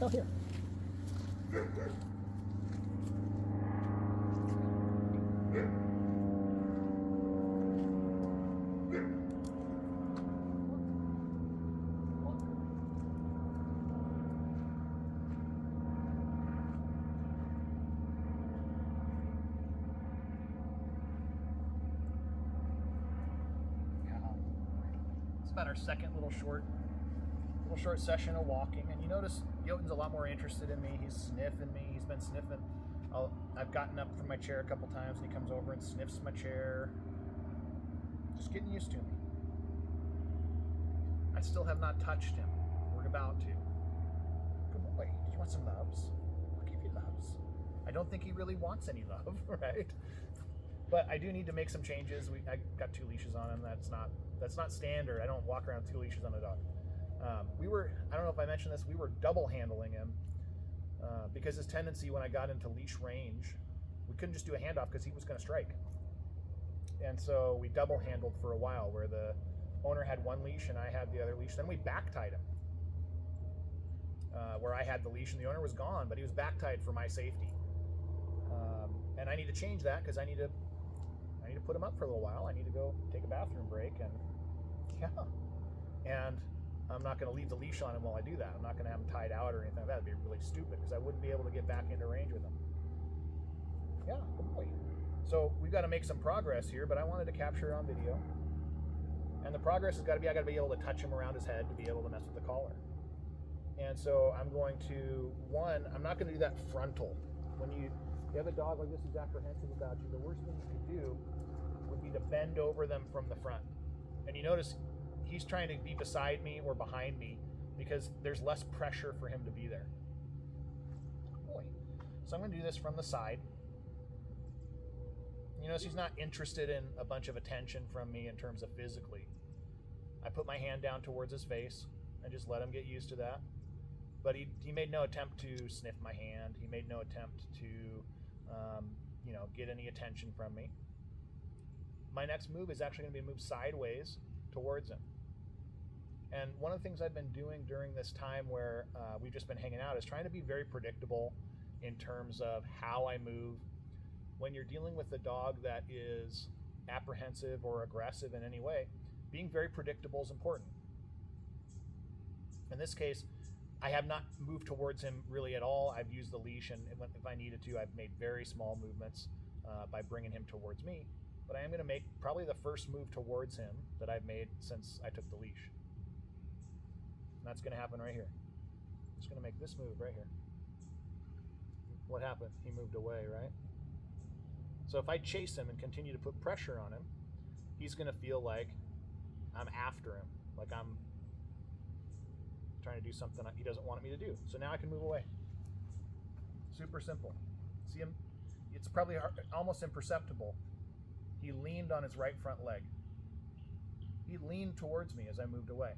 Come here. It's about our second little short session of walking, and you notice Jotun's a lot more interested in me. He's sniffing me. He's been sniffing. I've gotten up from my chair a couple times, and he comes over and sniffs my chair. Just getting used to me. I still have not touched him. We're about to. Good boy. Do you want some loves? I'll give you loves. I don't think he really wants any love, right? But I do need to make some changes. I got 2 leashes on him. That's not standard. I don't walk around with 2 leashes on a dog. I don't know if I mentioned this, we were double handling him because his tendency when I got into leash range, we couldn't just do a handoff because he was going to strike. And so we double handled for a while where the owner had 1 leash and I had the other leash. Then we back tied him where I had the leash and the owner was gone, but he was back tied for my safety. And I need to change that because I need to put him up for a little while. I need to go take a bathroom break and I'm not going to leave the leash on him while I do that. I'm not going to have him tied out or anything like that. It'd be really stupid because I wouldn't be able to get back into range with him. Yeah, good boy. So we've got to make some progress here, but I wanted to capture it on video. And the progress has got to be, I got to be able to touch him around his head to be able to mess with the collar. And so I'm going to, I'm not going to do that frontal. When you have a dog like this who's apprehensive about you, the worst thing you could do would be to bend over them from the front. And you notice he's trying to be beside me or behind me because there's less pressure for him to be there. Boy. So I'm going to do this from the side. You notice he's not interested in a bunch of attention from me in terms of physically. I put my hand down towards his face and just let him get used to that. But he made no attempt to sniff my hand. He made no attempt to get any attention from me. My next move is actually going to be a move sideways towards him. And one of the things I've been doing during this time where we've just been hanging out is trying to be very predictable in terms of how I move. When you're dealing with a dog that is apprehensive or aggressive in any way, being very predictable is important. In this case, I have not moved towards him really at all. I've used the leash, and if I needed to, I've made very small movements by bringing him towards me. But I am going to make probably the first move towards him that I've made since I took the leash. And that's going to happen right here. I'm just going to make this move right here. What happened? He moved away, right? So if I chase him and continue to put pressure on him, he's going to feel like I'm after him, like I'm trying to do something he doesn't want me to do. So now I can move away. Super simple. See him? It's probably almost imperceptible. He leaned on his right front leg. He leaned towards me as I moved away.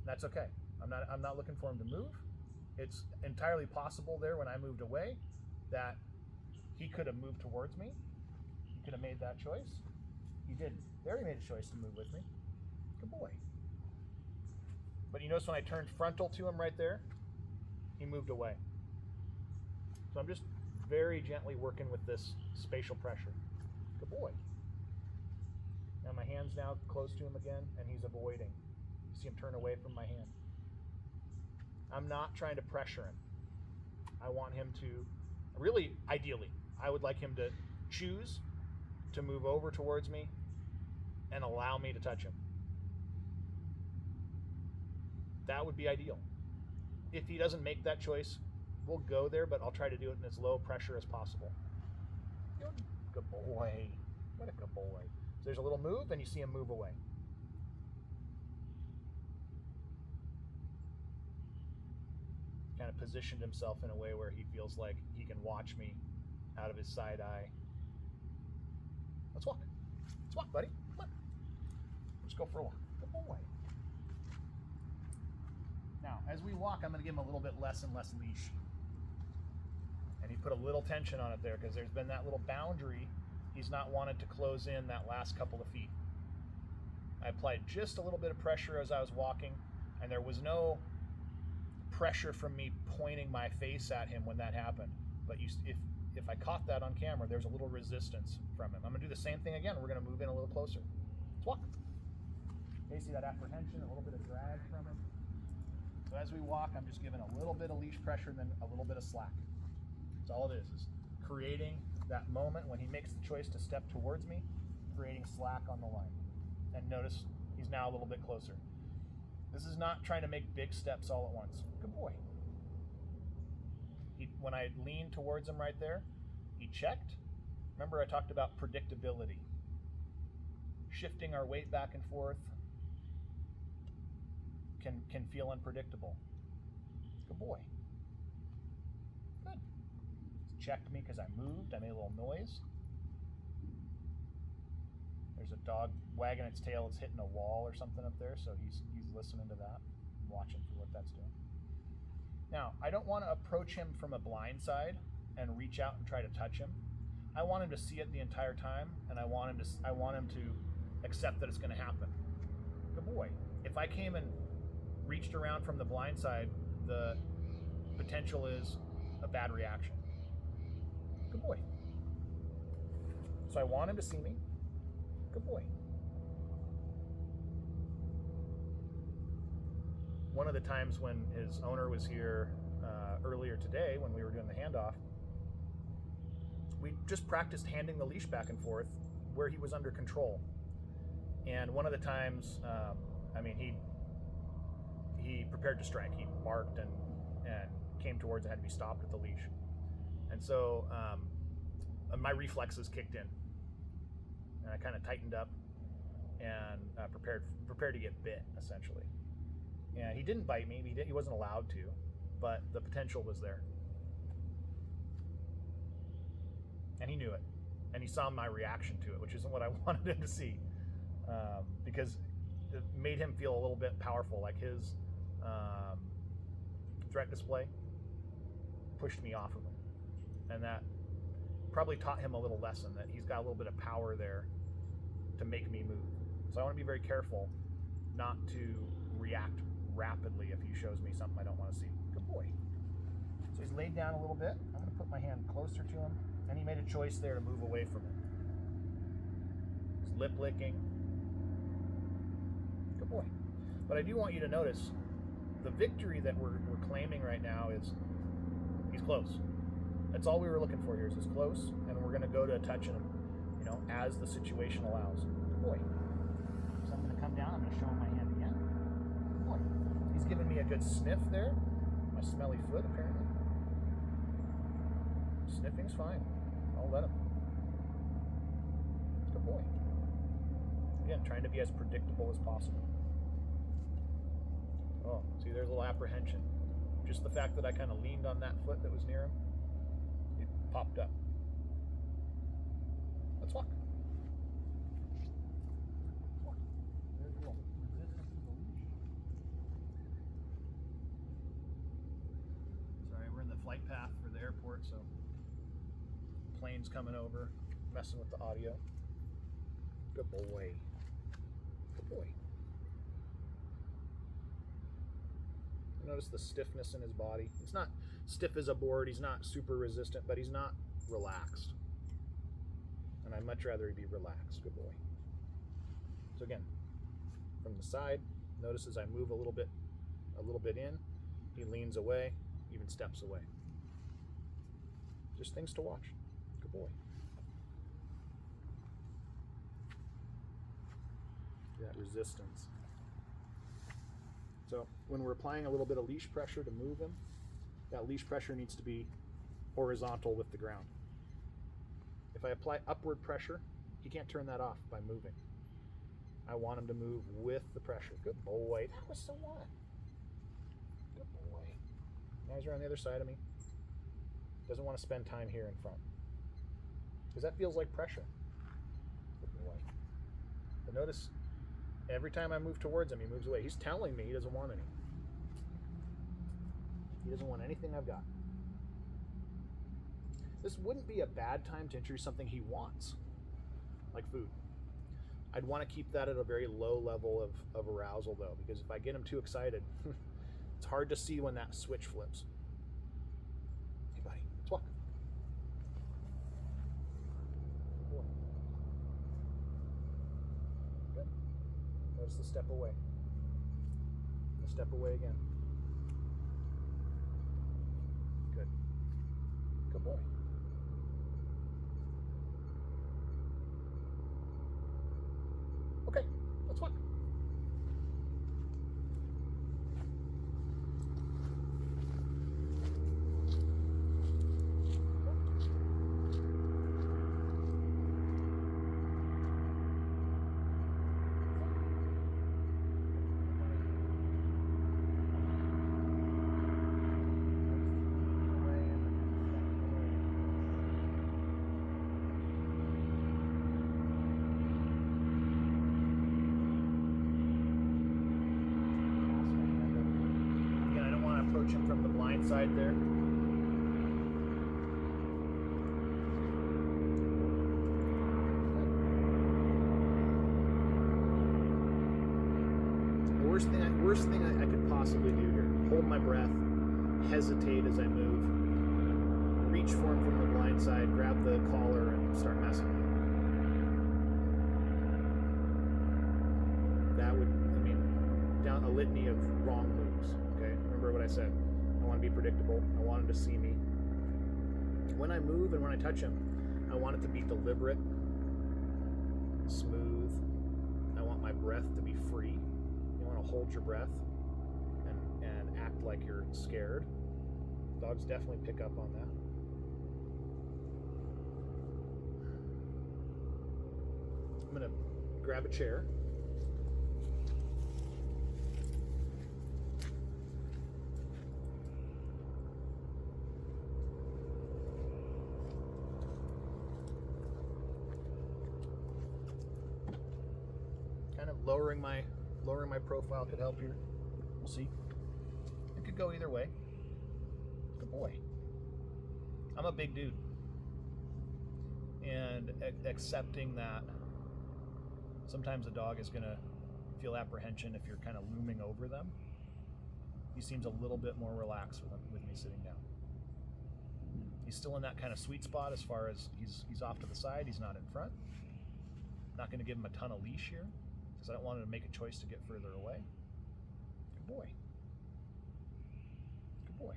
That's okay. I'm not looking for him to move. It's entirely possible there when I moved away that he could have moved towards me. He could have made that choice. He didn't. There he made a choice to move with me. Good boy. But you notice when I turned frontal to him right there, he moved away. So I'm just very gently working with this spatial pressure. Good boy. Now my hand's now close to him again, and he's avoiding. You see him turn away from my hand. I'm not trying to pressure him. I want him to, really, ideally, I would like him to choose to move over towards me and allow me to touch him. That would be ideal. If he doesn't make that choice, we'll go there, but I'll try to do it in as low pressure as possible. Good boy. What a good boy. So there's a little move, and you see him move away. Kind of positioned himself in a way where he feels like he can watch me out of his side eye. Let's walk. Let's walk, buddy. Come on. Let's go for a walk. Good boy. Now, as we walk, I'm going to give him a little bit less and less leash. And he put a little tension on it there because there's been that little boundary. He's not wanted to close in that last couple of feet. I applied just a little bit of pressure as I was walking, and there was no pressure from me pointing my face at him when that happened. But if I caught that on camera, there's a little resistance from him. I'm gonna do the same thing again. We're gonna move in a little closer. Let's walk. Okay, see that apprehension, a little bit of drag from him. So as we walk, I'm just giving a little bit of leash pressure and then a little bit of slack. That's all it is creating that moment when he makes the choice to step towards me, creating slack on the line. And notice he's now a little bit closer. This is not trying to make big steps all at once. Good boy. When I leaned towards him right there, he checked. Remember I talked about predictability. Shifting our weight back and forth can feel unpredictable. Good boy. Good. He's checked me because I moved. I made a little noise. There's a dog wagging its tail. It's hitting a wall or something up there, so he's listening to that, watching for what that's doing. Now, I don't want to approach him from a blind side and reach out and try to touch him. I want him to see it the entire time, and I want him to accept that it's going to happen. Good boy. If I came and reached around from the blind side, the potential is a bad reaction. Good boy. So I want him to see me. Good boy. One of the times when his owner was here earlier today, when we were doing the handoff, we just practiced handing the leash back and forth where he was under control. And one of the times, he prepared to strike. He barked and came towards and had to be stopped with the leash. And so my reflexes kicked in. And I kind of tightened up and prepared to get bit, essentially. And he didn't bite me. He wasn't allowed to, but the potential was there. And he knew it. And he saw my reaction to it, which isn't what I wanted him to see, because it made him feel a little bit powerful. Like his threat display pushed me off of him. And that probably taught him a little lesson, that he's got a little bit of power there to make me move. So I want to be very careful not to react rapidly if he shows me something I don't want to see. Good boy. So he's laid down a little bit. I'm going to put my hand closer to him, and he made a choice there to move away from it. He's lip licking. Good boy. But I do want you to notice the victory that we're claiming right now is he's close. That's all we were looking for here, is this close, and we're going to go to touching him, as the situation allows. Good boy. So I'm going to come down. I'm going to show him my hand again. Good boy. He's giving me a good sniff there. My smelly foot, apparently. Sniffing's fine. I'll let him. Good boy. Again, trying to be as predictable as possible. Oh, see, there's a little apprehension. Just the fact that I kind of leaned on that foot that was near him, it popped up. Let's walk. There's a little resistance to the leash. Sorry, we're in the flight path for the airport, so planes coming over, messing with the audio. Good boy. Good boy. Notice the stiffness in his body. It's not stiff as a board. He's not super resistant, but he's not relaxed. And I'd much rather he be relaxed. Good boy. So again, from the side, notice as I move a little bit in, he leans away, even steps away. Just things to watch. Good boy. That resistance. So when we're applying a little bit of leash pressure to move him, that leash pressure needs to be horizontal with the ground. If I apply upward pressure, he can't turn that off by moving. I want him to move with the pressure. Good boy. That was so what? Good boy. Now he's around the other side of me. Doesn't want to spend time here in front, because that feels like pressure. Good boy. But notice, every time I move towards him, he moves away. He's telling me he doesn't want any. He doesn't want anything I've got. This wouldn't be a bad time to introduce something he wants, like food. I'd want to keep that at a very low level of arousal, though, because if I get him too excited, It's hard to see when that switch flips. Hey, buddy, let's walk. Good. Notice the step away. The step away again. Good. Good boy. Okay, let's walk. Approach him from the blind side there. The worst thing I could possibly do here: hold my breath, hesitate as I move, reach for him from the blind side, grab the collar, and start messing with him. That would, down a litany of wrong moves. Okay, remember what I said. I want to be predictable. I want him to see me. When I move and when I touch him, I want it to be deliberate, smooth. I want my breath to be free. You want to hold your breath and act like you're scared. Dogs definitely pick up on that. I'm going to grab a chair. Lowering my profile could help here. We'll see. It could go either way. Good boy. I'm a big dude, and accepting that sometimes a dog is going to feel apprehension if you're kind of looming over them. He seems a little bit more relaxed with me sitting down. He's still in that kind of sweet spot as far as he's off to the side. He's not in front. Not going to give him a ton of leash here, because I don't want him to make a choice to get further away. Good boy. Good boy.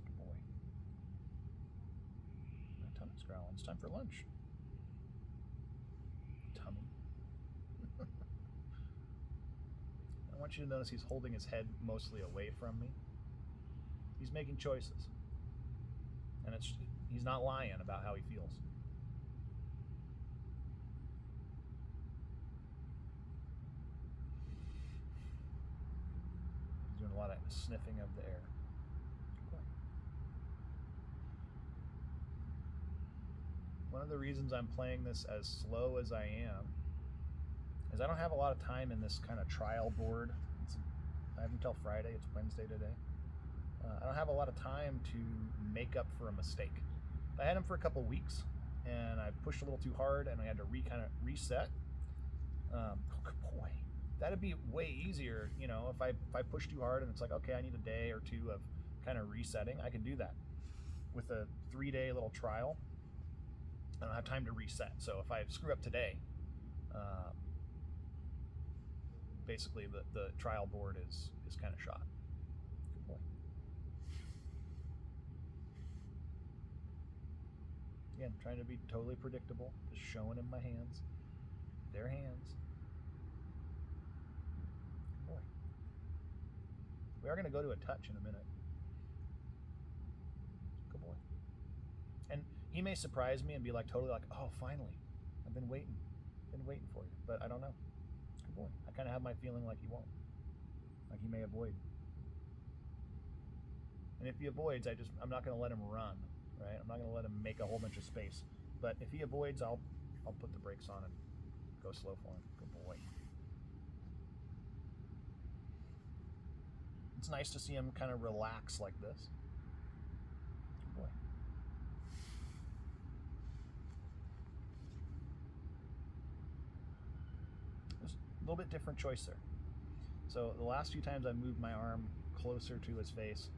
Good boy. My tummy's growling. It's time for lunch. I want you to notice he's holding his head mostly away from me. He's making choices. And he's not lying about how he feels. He's doing a lot of sniffing of the air. One of the reasons I'm playing this as slow as I am is I don't have a lot of time in this kind of trial board. I have until Friday. It's Wednesday today. I don't have a lot of time to make up for a mistake. I had him for a couple weeks, and I pushed a little too hard, and I had to kind of reset. Boy, that'd be way easier, if I push too hard and it's like, okay, I need a day or two of kind of resetting. I can do that. With a 3-day little trial, I don't have time to reset. So if I screw up today, basically the trial board is kind of shot. Good boy. Again, trying to be totally predictable, just showing him my hands, their hands. Good boy. We are going to go to a touch in a minute. Good boy. And he may surprise me and be totally oh, finally, I've been waiting for you, but I don't know. Good boy. I kind of have my feeling like he won't. Like he may avoid. And if he avoids, I'm not going to let him run, right? I'm not going to let him make a whole bunch of space. But if he avoids, I'll put the brakes on and go slow for him. Good boy. It's nice to see him kind of relax like this. Good boy. There's a little bit different choice there. So the last few times I moved my arm closer to his face,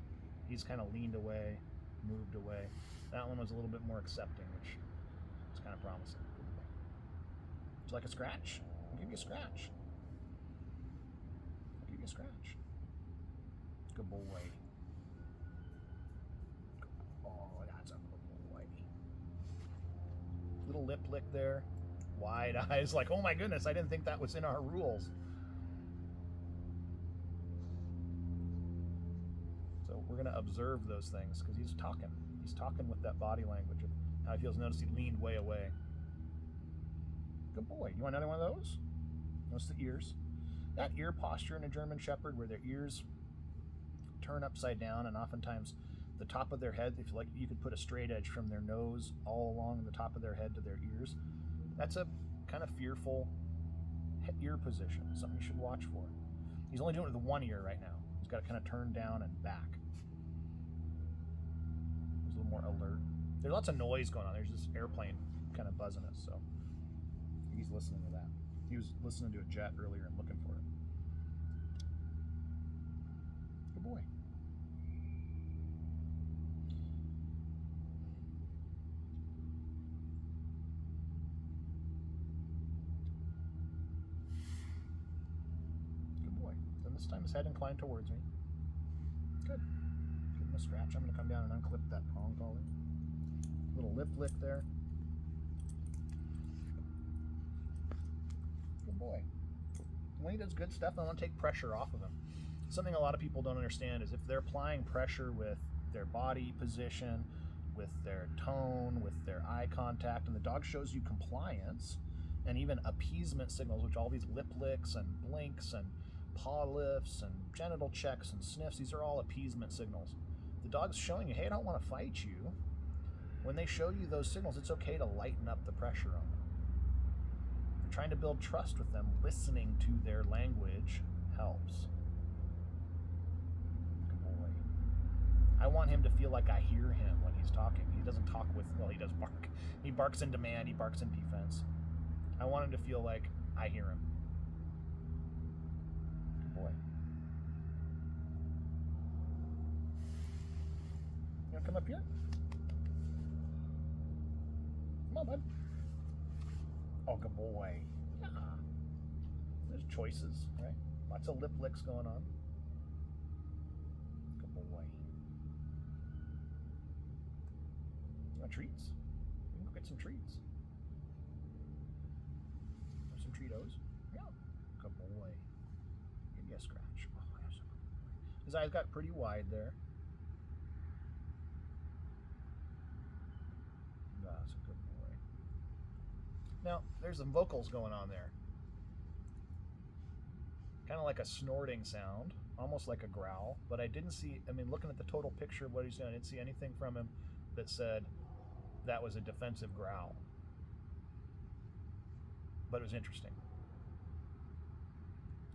he's kind of leaned away, moved away. That one was a little bit more accepting, which is kind of promising. Would you like a scratch? I'll give you a scratch. I'll give you a scratch. Good boy. Oh, that's a good boy. Little lip lick there. Wide eyes, like, oh my goodness, I didn't think that was in our rules. So we're going to observe those things because he's talking. He's talking with that body language of how he feels. Notice he leaned way away. Good boy. You want another one of those? Notice the ears. That ear posture in a German Shepherd where their ears turn upside down, and oftentimes the top of their head, if you like, you could put a straight edge from their nose all along the top of their head to their ears. That's a kind of fearful ear position, something you should watch for. He's only doing it with one ear right now. He's got to kind of turn down and back. He's a little more alert. There's lots of noise going on. There's this airplane kind of buzzing us, so he's listening to that. He was listening to a jet earlier and looking for it. Good boy. Good boy. Then this time his head inclined towards me. Good. Give him a scratch. I'm going to come down and unclip that prong collar. Little lip lick there. Good boy. When he does good stuff, I want to take pressure off of him. Something a lot of people don't understand is if they're applying pressure with their body position, with their tone, with their eye contact, and the dog shows you compliance, and even appeasement signals, which all these lip licks and blinks and paw lifts and genital checks and sniffs, these are all appeasement signals. The dog's showing you, hey, I don't want to fight you. When they show you those signals, it's okay to lighten up the pressure on them. You're trying to build trust with them. Listening to their language helps. Good boy. I want him to feel like I hear him when he's talking. He doesn't talk with, well, he does bark. He barks in demand, he barks in defense. I want him to feel like I hear him. Good boy. You want to come up here? Come on, bud. Oh, good boy. Yeah. There's choices, right? Lots of lip licks going on. Good boy. You want treats? We can go get some treats. Have some Treatos? Yeah. Good boy. Give me a scratch. Oh, yes. His eyes got pretty wide there. That's a good boy. Now, there's some vocals going on there. Kind of like a snorting sound, almost like a growl, but I didn't see, I mean, looking at the total picture of what he's doing, I didn't see anything from him that said that was a defensive growl. But it was interesting.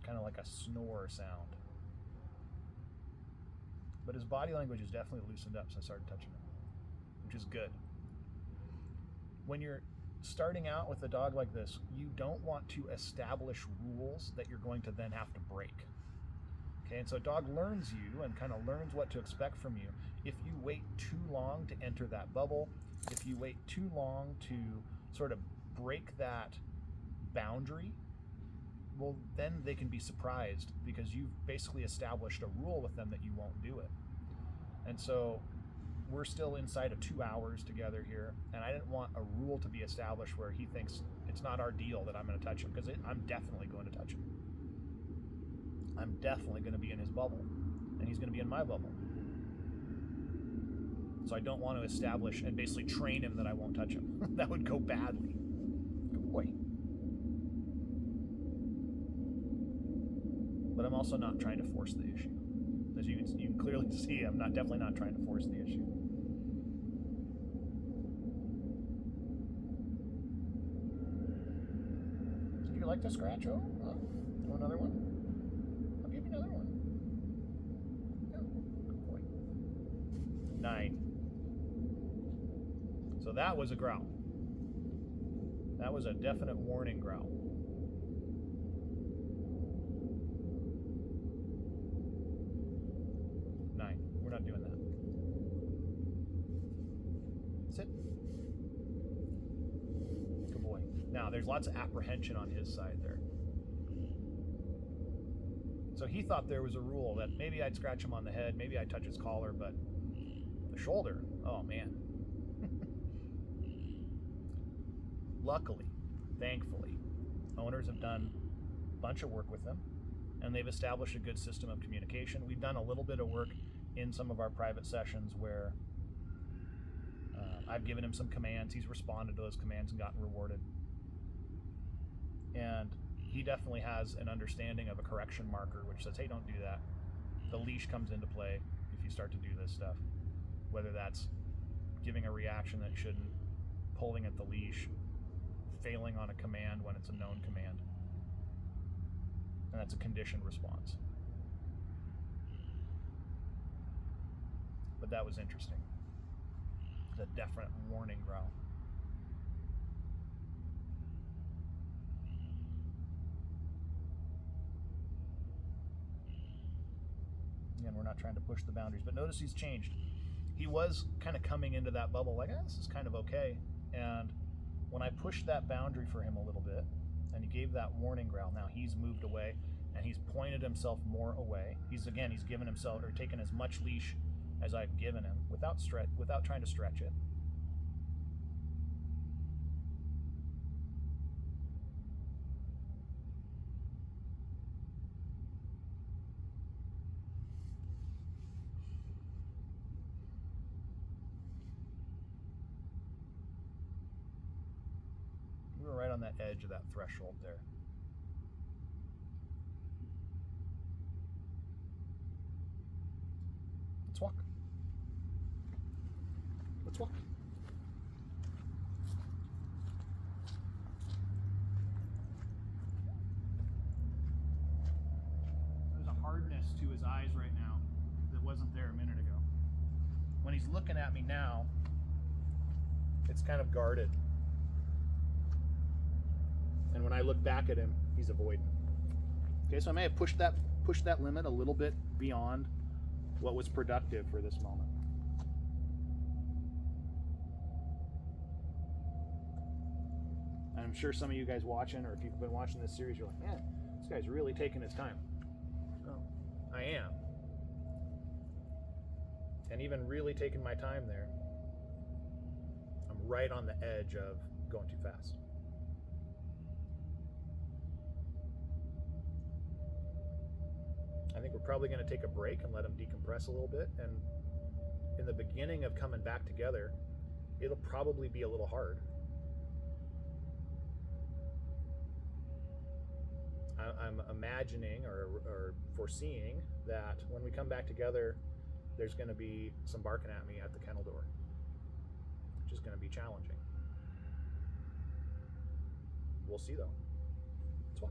Kind of like a snore sound. But his body language is definitely loosened up since I started touching him, which is good. When you're starting out with a dog like this, you don't want to establish rules that you're going to then have to break. Okay, and so a dog learns you and kind of learns what to expect from you. If you wait too long to enter that bubble, if you wait too long to sort of break that boundary, well, then they can be surprised because you've basically established a rule with them that you won't do it. And so we're still inside of 2 hours together here, and I didn't want a rule to be established where he thinks it's not our deal that I'm going to touch him, because I'm definitely going to touch him. I'm definitely going to be in his bubble, and he's going to be in my bubble. So I don't want to establish and basically train him that I won't touch him. That would go badly. Good boy. But I'm also not trying to force the issue. As you can clearly see, I'm definitely not trying to force the issue. Did you like the scratch? Oh, another one? I'll give you another one. 9. So that was a growl. That was a definite warning growl. We're not doing that. Sit. Good boy. Now, there's lots of apprehension on his side there. So he thought there was a rule that maybe I'd scratch him on the head, maybe I'd touch his collar, but the shoulder, oh man. Luckily, thankfully, owners have done a bunch of work with them, and they've established a good system of communication. We've done a little bit of work in some of our private sessions where I've given him some commands. He's responded to those commands and gotten rewarded. And he definitely has an understanding of a correction marker which says, hey, don't do that. The leash comes into play if you start to do this stuff, whether that's giving a reaction that shouldn't, pulling at the leash, failing on a command when it's a known command. And that's a conditioned response. But that was interesting. The definite warning growl. Again, we're not trying to push the boundaries, but notice he's changed. He was kind of coming into that bubble like, this is kind of okay. And when I pushed that boundary for him a little bit, and he gave that warning growl, now he's moved away, and he's pointed himself more away. He's given himself, or taken as much leash as I've given him without trying to stretch it. We were right on that edge of that threshold there. Let's walk. Let's walk. There's a hardness to his eyes right now that wasn't there a minute ago. When he's looking at me now, it's kind of guarded. And when I look back at him, he's avoiding. Okay, so I may have pushed that limit a little bit beyond what was productive for this moment. And I'm sure some of you guys watching, or if you've been watching this series, you're like, man, this guy's really taking his time. Oh, I am. And even really taking my time there, I'm right on the edge of going too fast. I think we're probably going to take a break and let him decompress a little bit. And in the beginning of coming back together, it'll probably be a little hard. I'm imagining or foreseeing that when we come back together, there's going to be some barking at me at the kennel door, which is going to be challenging. We'll see though. Let's walk.